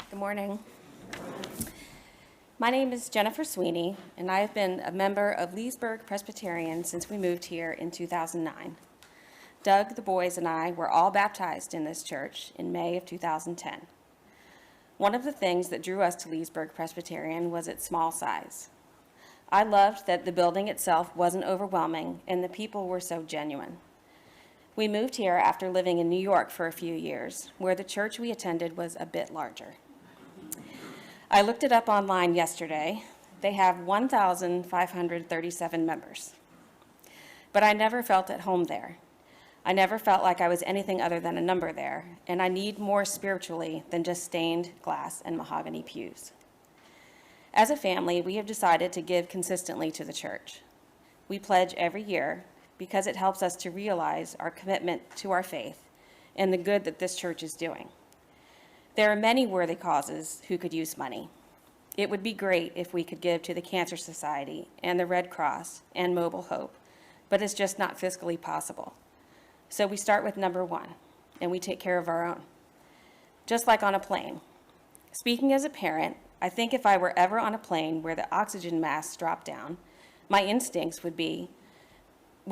Good morning. My name is Jennifer Sweeney, and I have been a member of Leesburg Presbyterian since we moved here in 2009. Doug, the boys, and I were all baptized in this church in May of 2010. One of the things that drew us to Leesburg Presbyterian was its small size. I loved that the building itself wasn't overwhelming and the people were so genuine. We moved here after living in New York for a few years, where the church we attended was a bit larger. I looked it up online yesterday. They have 1,537 members. But I never felt at home there. I never felt like I was anything other than a number there, and I need more spiritually than just stained glass and mahogany pews. As a family, we have decided to give consistently to the church. We pledge every year because it helps us to realize our commitment to our faith and the good that this church is doing. There are many worthy causes who could use money. It would be great if we could give to the Cancer Society and the Red Cross and Mobile Hope, but it's just not fiscally possible. So we start with number one, and we take care of our own. Just like on a plane. Speaking as a parent, I think if I were ever on a plane where the oxygen masks drop down, my instincts would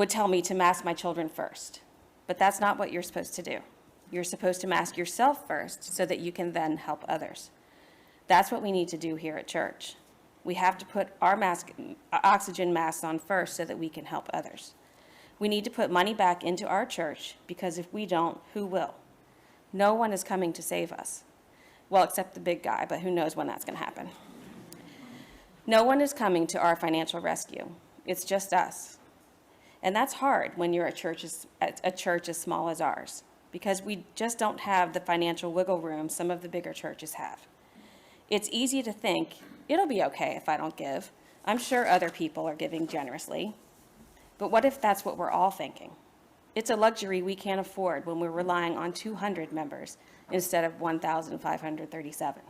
tell me to mask my children first. But that's not what you're supposed to do. You're supposed to mask yourself first so that you can then help others. That's what we need to do here at church. We have to put our oxygen masks on first so that we can help others. We need to put money back into our church because if we don't, who will? No one is coming to save us. Well, except the big guy, but who knows when that's going to happen. No one is coming to our financial rescue. It's just us. And that's hard when you're a church as small as ours, because we just don't have the financial wiggle room some of the bigger churches have. It's easy to think, it'll be okay if I don't give. I'm sure other people are giving generously. But what if that's what we're all thinking? It's a luxury we can't afford when we're relying on 200 members instead of 1,537.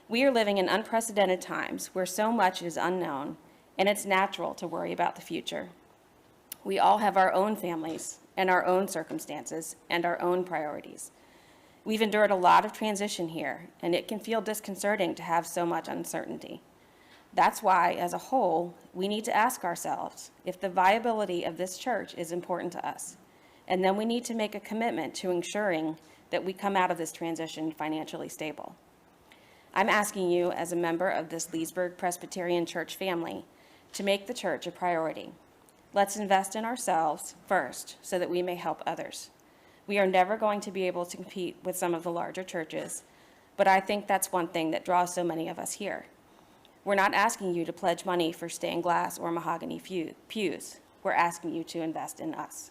We are living in unprecedented times where so much is unknown, and it's natural to worry about the future. We all have our own families and our own circumstances and our own priorities. We've endured a lot of transition here, and it can feel disconcerting to have so much uncertainty. That's why, as a whole, we need to ask ourselves if the viability of this church is important to us, and then we need to make a commitment to ensuring that we come out of this transition financially stable. I'm asking you, as a member of this Leesburg Presbyterian church family, to make the church a priority. Let's invest in ourselves first so that we may help others. We are never going to be able to compete with some of the larger churches, but I think that's one thing that draws so many of us here. We're not asking you to pledge money for stained glass or mahogany pews. We're asking you to invest in us.